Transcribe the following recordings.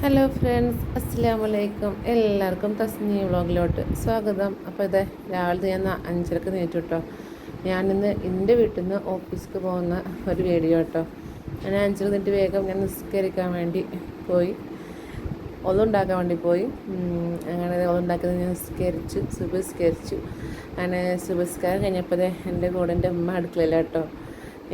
Hello friends, അസ്സലാമു അലൈക്കും. എല്ലാവർക്കും തസ്നി വ്ളോഗിലോട്ട് സ്വാഗതം. അപ്പോൾ ഇത് രാവിലെ ഞാൻ 5:30 നീറ്റു കേട്ടോ. ഞാനിന്ന് എൻ്റെ വീട്ടിൽ നിന്ന് ഓഫീസിലേക്ക് പോകുന്ന ഒരു വീഡിയോ കേട്ടോ. ഞാൻ 5:30 നീറ്റ് വേഗം ഞാൻ നിസ്കരിക്കാൻ വേണ്ടി പോയി, ഒന്നുണ്ടാക്കാൻ വേണ്ടി പോയി. അങ്ങനെ ഒന്നുണ്ടാക്കുന്നത് ഞാൻ സുബസ്കരിച്ചു. അങ്ങനെ സുബസ്കാരം കഴിഞ്ഞപ്പോൾ എൻ്റെ കൂടെ എൻ്റെ ഉമ്മ അടുക്കളയില്ല കേട്ടോ.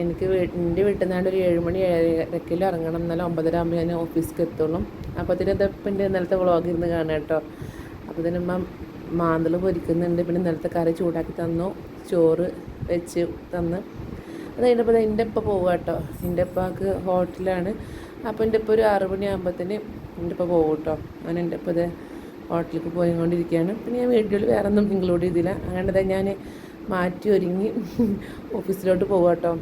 എനിക്ക് എൻ്റെ വീട്ടിൽ നിന്നാണ്ട് ഒരു 7 മണി 7:30 ഇറങ്ങണം, എന്നാലും 9:30 ആകുമ്പോൾ ഞാൻ ഓഫീസിലേക്ക് എത്തുള്ളൂ. അപ്പോൾ ഇതിപ്പം എൻ്റെ ഇന്നലത്തെ വ്ളോഗ് ഇരുന്ന് കാണാം കേട്ടോ. അപ്പോൾ ഇതിനുമ്മ മാന്തൾ പൊരിക്കുന്നുണ്ട്, പിന്നെ ഇന്നലത്തെ കറി ചൂടാക്കി തന്നു, ചോറ് വെച്ച് തന്ന്. അത് കഴിഞ്ഞപ്പോൾ എൻ്റെ ഉപ്പ പോവുക കേട്ടോ. എൻ്റെ ഉപ്പാക്ക് ഹോട്ടലാണ്. അപ്പോൾ എൻ്റെ ഉപ്പ ഒരു 6 മണിയാകുമ്പോഴത്തേന് എൻ്റെ ഉപ്പ പോകും കേട്ടോ. അങ്ങനെ എൻ്റെ ഉപ്പ ഹോട്ടലിലേക്ക് പോയിക്കൊണ്ടിരിക്കുകയാണ്. പിന്നെ ഞാൻ വീഡിയോയിൽ വേറെ ഒന്നും ഇൻക്ലൂഡ് ചെയ്തില്ല. അങ്ങനെ ഞാൻ മാറ്റി ഒരുങ്ങി ഓഫീസിലോട്ട് പോകുക കേട്ടോ.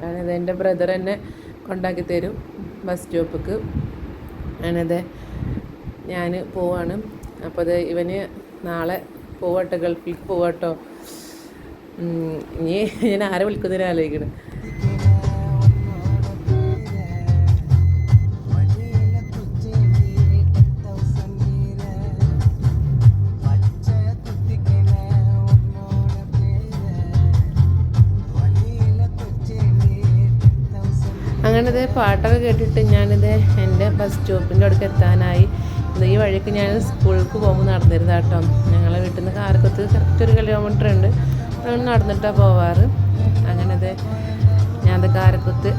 ഞാനത് എൻ്റെ ബ്രദർ എന്നെ കൊണ്ടാക്കി തരും ബസ് സ്റ്റോപ്പിക്ക്. ഞാനത് ഞാൻ പോവാണ്. അപ്പോൾ അത് ഇവന് നാളെ പോവട്ടോ, ഗൾഫിലേക്ക് പോവാട്ടോ. ഇനി ഞാൻ ആരെ വിളിക്കുന്നതിന് ആലോചിക്കണം. അങ്ങനത് പാട്ടൊക്കെ കേട്ടിട്ട് ഞാനിത് എൻ്റെ ബസ് സ്റ്റോപ്പിൻ്റെ അടുത്ത് എത്താനായി. ഈ വഴിക്ക് ഞാൻ സ്കൂളിലേക്ക് പോകുമ്പോൾ നടന്നിരുന്നു കേട്ടോ. ഞങ്ങളെ വീട്ടിൽ നിന്ന് കാരക്കത്ത് കറക്റ്റ് 1 കിലോമീറ്റർ ഉണ്ട്. നടന്നിട്ടാണ് പോവാറ്. അങ്ങനത് ഞാനത് കാരക്കത്ത്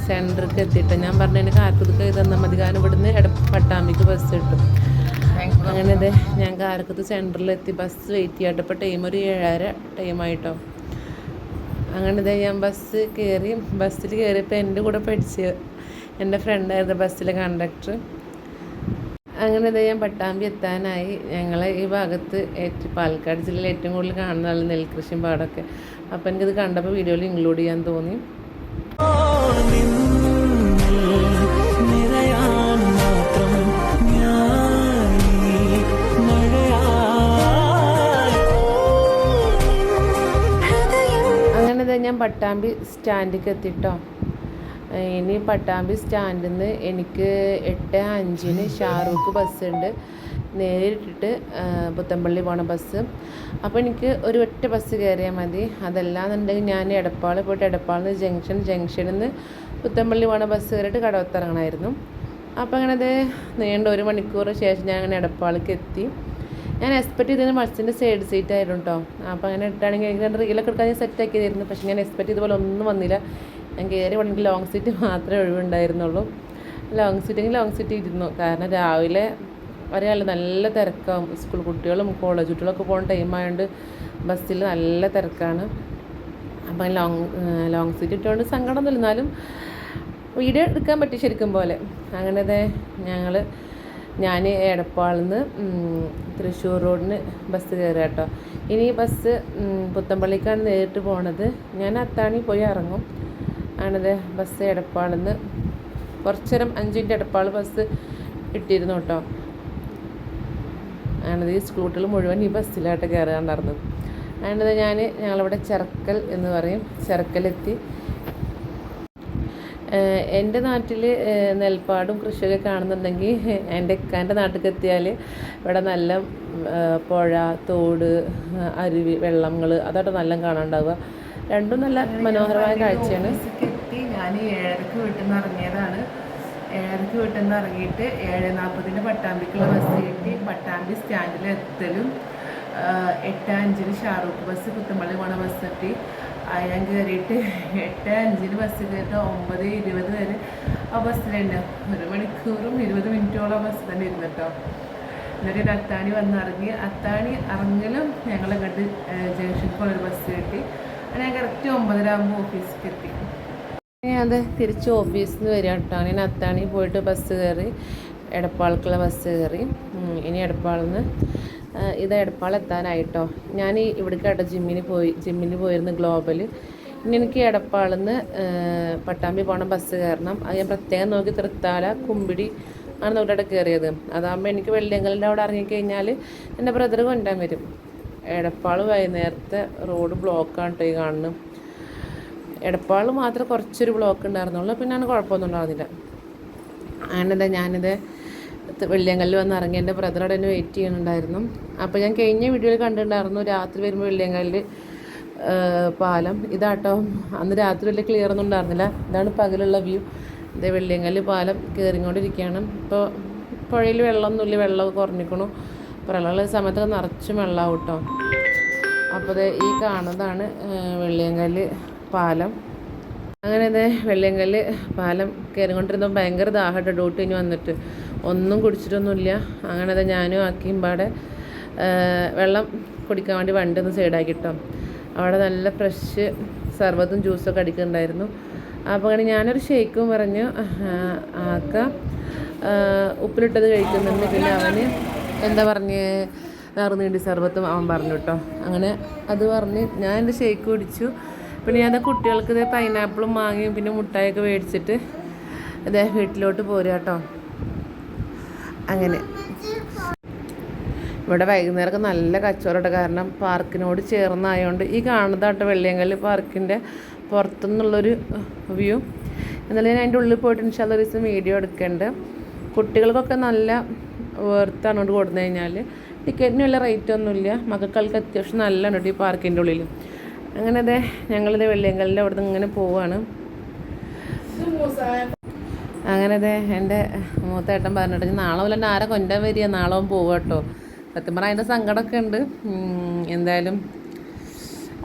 സെൻറ്ററിലേക്ക് എത്തിയിട്ട് ഞാൻ പറഞ്ഞു എൻ്റെ കാരക്കത്ത് തന്നാൽ മതി, കാരണം ഇവിടുന്ന് പട്ടാമ്പിക്ക് ബസ് കിട്ടും. അങ്ങനത് ഞാൻ കാരക്കത്ത് സെൻറ്ററിലെത്തി ബസ് വെയിറ്റ് ചെയ്യട്ടെ. ഇപ്പോൾ ടൈം ഒരു 7:30 ടൈമായിട്ടോ. അങ്ങനെ ഞാൻ ബസ്സിൽ കയറിയപ്പോൾ എൻ്റെ കൂടെ പഠിച്ച എൻ്റെ ഫ്രണ്ടായിരുന്നു ബസ്സിലെ കണ്ടക്ടർ. അങ്ങനെ ഞാൻ പട്ടാമ്പി എത്താനായി. ഞങ്ങളെ ഈ ഭാഗത്ത് പാലക്കാട് ജില്ലയിൽ ഏറ്റവും കൂടുതൽ കാണുന്നതാണ് നെൽകൃഷിയും പാടമൊക്കെ. അപ്പോൾ എനിക്കിത് കണ്ടപ്പോൾ വീഡിയോയിൽ ഇൻക്ലൂഡ് ചെയ്യാൻ തോന്നി. ഞാൻ പട്ടാമ്പി സ്റ്റാൻഡിലേക്ക് എത്തിട്ടോ. ഇനി പട്ടാമ്പി സ്റ്റാൻഡിൽ നിന്ന് എനിക്ക് 8:05 ഷാറൂഖ് ബസ്സുണ്ട്, നേരിട്ടിട്ട് പുത്തമ്പള്ളി പോണ ബസ്. അപ്പോൾ എനിക്ക് ഒരു ഒറ്റ ബസ് കയറിയാൽ മതി. അതല്ലാന്നുണ്ടെങ്കിൽ ഞാൻ എടപ്പാൾ പോയിട്ട് എടപ്പാളിൽ നിന്ന് ജംഗ്ഷനിൽ നിന്ന് പുത്തമ്പള്ളി പോണ ബസ് കയറിയിട്ട് കടവത്തിറങ്ങണമായിരുന്നു. അപ്പോൾ അങ്ങനെ അത് നീണ്ട 1 മണിക്കൂർ ശേഷം ഞാൻ അങ്ങനെ എടപ്പാളിലേക്ക് എത്തി. ഞാൻ എക്സ്പെക്ട് ചെയ്തതിന് ബസ്സിൻ്റെ സൈഡ് സീറ്റ് ആയിരുന്നു കേട്ടോ. അപ്പോൾ അങ്ങനെ ഇട്ടാണെങ്കിൽ എനിക്ക് 2 റീലൊക്കെ എടുക്കാൻ ഞാൻ സെറ്റ് ആക്കിയതായിരുന്നു. പക്ഷേ ഞാൻ എക്സ്പെക്ട് ചെയ്തപോലെ ഒന്നും വന്നില്ല. ഞാൻ കയറി എനിക്ക് ലോങ് സീറ്റ് മാത്രമേ ഒഴിവുണ്ടായിരുന്നുള്ളൂ. ലോങ് സീറ്റ് ഇരുന്നു. കാരണം രാവിലെ ഒരാൾ നല്ല തിരക്കാവും. സ്കൂൾ കുട്ടികളും കോളേജ് കുട്ടികളൊക്കെ പോകുന്ന ടൈമായതുകൊണ്ട് ബസ്സിൽ നല്ല തിരക്കാണ്. അപ്പം ലോങ് സീറ്റ് ഇട്ടുകൊണ്ട് സങ്കടമൊന്നുമില്ല, എന്നാലും വീഡിയോ എടുക്കാൻ പറ്റി ശരിക്കും പോലെ. അങ്ങനെ ഞാൻ എടപ്പാളിൽ നിന്ന് തൃശ്ശൂർ റോഡിന് ബസ് കയറുക കേട്ടോ. ഇനി ബസ് പുത്തമ്പള്ളിക്കാണ് നേരിട്ട് പോണത്. ഞാൻ അത്താണി പോയി ഇറങ്ങും. ആണത് ബസ് എടപ്പാളിൽ നിന്ന് കുറച്ച് നേരം 5 മിനിറ്റ് എടപ്പാൾ ബസ് ഇട്ടിരുന്നു കേട്ടോ. ആണത് ഈ സ്കൂട്ടിൽ മുഴുവൻ ഈ ബസ്സിലായിട്ട് കയറാണ്ടായിരുന്നത്. ആണത് ഞങ്ങളിവിടെ ചെറക്കൽ എന്ന് പറയും, ചെറക്കലെത്തി. എൻ്റെ നാട്ടിൽ നെൽപ്പാടും കൃഷിയൊക്കെ കാണുന്നുണ്ടെങ്കിൽ എൻ്റെ നാട്ടിലേക്ക് എത്തിയാൽ ഇവിടെ നല്ല പുഴ, തോട്, അരുവി, വെള്ളങ്ങൾ അതൊക്കെ നല്ല കാണാനുണ്ടാവുക. രണ്ടും നല്ല മനോഹരമായ കാഴ്ചയാണ്. എത്തി ഞാൻ 7:30 വീട്ടിൽ നിന്ന് ഇറങ്ങിയതാണ്. 7:30 വീട്ടിൽ നിന്ന് ഇറങ്ങിയിട്ട് 7:40 പട്ടാമ്പിക്കുള്ള ബസ് കിട്ടി. പട്ടാമ്പി സ്റ്റാൻഡിൽ എത്തലും 8:05 ഷാറൂഖ് ബസ് പുത്തമ്പള്ളി പോണ ബസ് എത്തി. ഞാൻ കയറിയിട്ട് 8:05 ബസ് കയറിയിട്ട് 9:20 വരെ ആ ബസ്സിലുണ്ട്. 1 മണിക്കൂറും 20 മിനിറ്റോളം ബസ് തന്നെ ഇരുന്നിട്ടോ. എന്നിട്ട് അത്താണി വന്നിറങ്ങി. അത്താണി ഇറങ്ങലും ഞങ്ങളിങ്ങോട്ട് ജംഗ്ഷനിൽ പോയൊരു ബസ് കിട്ടി. ഞാൻ കറക്റ്റ് 9:30 ആകുമ്പോൾ ഓഫീസിലേക്ക് എത്തി. ഞാൻ തിരിച്ച് ഓഫീസിൽ നിന്ന് വരിക കേട്ടോ. ഞാൻ അത്താണി പോയിട്ട് ബസ് കയറി എടപ്പാൾക്കുള്ള ബസ് കയറി. ഇനി എടപ്പാളിൽ നിന്ന് ഇത് എടപ്പാൾ എത്താനായിട്ടോ. ഞാൻ ഇവിടേക്കാട്ടോ ജിമ്മിന് പോയിരുന്നു ഗ്ലോബൽ. ഇനി എനിക്ക് എടപ്പാളിൽ നിന്ന് പട്ടാമ്പി പോകണ ബസ് കയറണം. അത് ഞാൻ പ്രത്യേകം നോക്കി തൃത്താല കുമ്പിടി ആണ് നോക്കിയിട്ട് കയറിയത്. അതാകുമ്പോൾ എനിക്ക് വെള്ളിയങ്കലിൻ്റെ അവിടെ ഇറങ്ങിക്കഴിഞ്ഞാൽ എൻ്റെ ബ്രദർ കൊണ്ടുവരാൻ വരും. എടപ്പാൾ വൈകുന്നേരത്തെ റോഡ് ബ്ലോക്കാണ് കേട്ടോ ഈ കാണുന്നത്. എടപ്പാൾ മാത്രം കുറച്ചൊരു ബ്ലോക്ക് ഉണ്ടായിരുന്നുള്ളൂ, പിന്നെ കുഴപ്പമൊന്നും ഉണ്ടാകുന്നില്ല. ഞാനിത് വെള്ളിയങ്കല്ല് വന്ന് ഇറങ്ങി. എൻ്റെ ബ്രദറോട് എന്നെ വെയിറ്റ് ചെയ്യുന്നുണ്ടായിരുന്നു. അപ്പോൾ ഞാൻ കഴിഞ്ഞ വീഡിയോയിൽ കണ്ടിട്ടുണ്ടായിരുന്നു രാത്രി വരുമ്പോൾ വെള്ളിയങ്കല്ല് പാലം. ഇതാട്ടോ അന്ന് രാത്രി വലിയ ക്ലിയർ ഒന്നും ഉണ്ടായിരുന്നില്ല. ഇതാണ് പകലുള്ള വ്യൂ. ഇതേ വെള്ളിയങ്കല്ല് പാലം കയറിക്കൊണ്ടിരിക്കുകയാണ്. ഇപ്പോൾ പുഴയിൽ വെള്ളമൊന്നുമില്ല, വെള്ളമൊക്കെ കുറഞ്ഞിക്കണു. പ്രളയ സമയത്തൊക്കെ നിറച്ചും വെള്ളമാവും കേട്ടോ. അപ്പോൾ ഈ കാണുന്നതാണ് വെള്ളിയങ്കല്ല് പാലം. അങ്ങനെ അതെ വെള്ളിയങ്കല്ല് പാലം കയറിക്കൊണ്ടിരുന്നപ്പോൾ ഭയങ്കര ദാഹമായിട്ട് ഡ്യൂട്ടി കഴിഞ്ഞ് വന്നിട്ട് ഒന്നും കുടിച്ചിട്ടൊന്നുമില്ല. അങ്ങനെ അതെ ഞാനും ആക്കിയും പാടെ വെള്ളം കുടിക്കാൻ വേണ്ടി വണ്ടി ഒന്ന് സൈഡാക്കിട്ടോ. അവിടെ നല്ല ഫ്രഷ് സർബത്തും ജ്യൂസൊക്കെ അടിക്കുന്നുണ്ടായിരുന്നു. അപ്പോൾ അങ്ങനെ ഞാനൊരു ഷേക്കും പറഞ്ഞു ആക്ക ഉപ്പിലിട്ടത് കഴിക്കുന്നുണ്ട്. പിന്നെ അവന് എന്താ പറഞ്ഞ് നറുനീണ്ടി സർബത്തും അവൻ പറഞ്ഞു കേട്ടോ. അങ്ങനെ അത് പറഞ്ഞ് ഞാൻ എൻ്റെ ഷേക്ക് കുടിച്ചു. പിന്നെ ഞാൻ കുട്ടികൾക്ക് ഇതേ പൈനാപ്പിളും മാങ്ങയും പിന്നെ മുട്ടായൊക്കെ മേടിച്ചിട്ട് ഇതേ വീട്ടിലോട്ട് പോരുക കേട്ടോ. അങ്ങനെ ഇവിടെ വൈകുന്നേരമൊക്കെ നല്ല കച്ചവടം, കാരണം പാർക്കിനോട് ചേർന്നായതുകൊണ്ട്. ഈ കാണുന്നതാട്ടോ വെള്ളിയങ്കല്ല് പാർക്കിൻ്റെ പുറത്തുനിന്നുള്ളൊരു വ്യൂ. എന്നാലും ഞാൻ അതിൻ്റെ ഉള്ളിൽ പോയിട്ട് ഇൻഷാല്ലാ ഒരു ദിവസം വീഡിയോ എടുക്കുന്നുണ്ട്. കുട്ടികൾക്കൊക്കെ നല്ല വേർത്താണ് കൊണ്ട് കൊടുത്തു കഴിഞ്ഞാൽ. ടിക്കറ്റിന് വല്ല റേറ്റ് ഒന്നുമില്ല. മക്കൾക്ക് അത്യാവശ്യം നല്ലതാണ് കേട്ടോ ഈ പാർക്കിൻ്റെ ഉള്ളിൽ. അങ്ങനെ അതെ ഞങ്ങളിത് വെള്ളിയങ്കല്ലിൻ്റെ അവിടെ നിന്ന് ഇങ്ങനെ പോവാണ്. അങ്ങനെ അതെ എൻ്റെ മൂത്തേട്ടൻ പറഞ്ഞിട്ട് നാളെ പോലെ തന്നെ ആരെ കൊണ്ടാൻ വരിക, നാളെ പോവുക കേട്ടോ. സത്യം പറഞ്ഞാൽ അതിൻ്റെ സങ്കടമൊക്കെ ഉണ്ട്. എന്തായാലും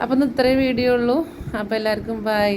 അപ്പം ഇത്രയും വീഡിയോ ഉള്ളൂ. അപ്പോൾ എല്ലാവർക്കും ബൈ.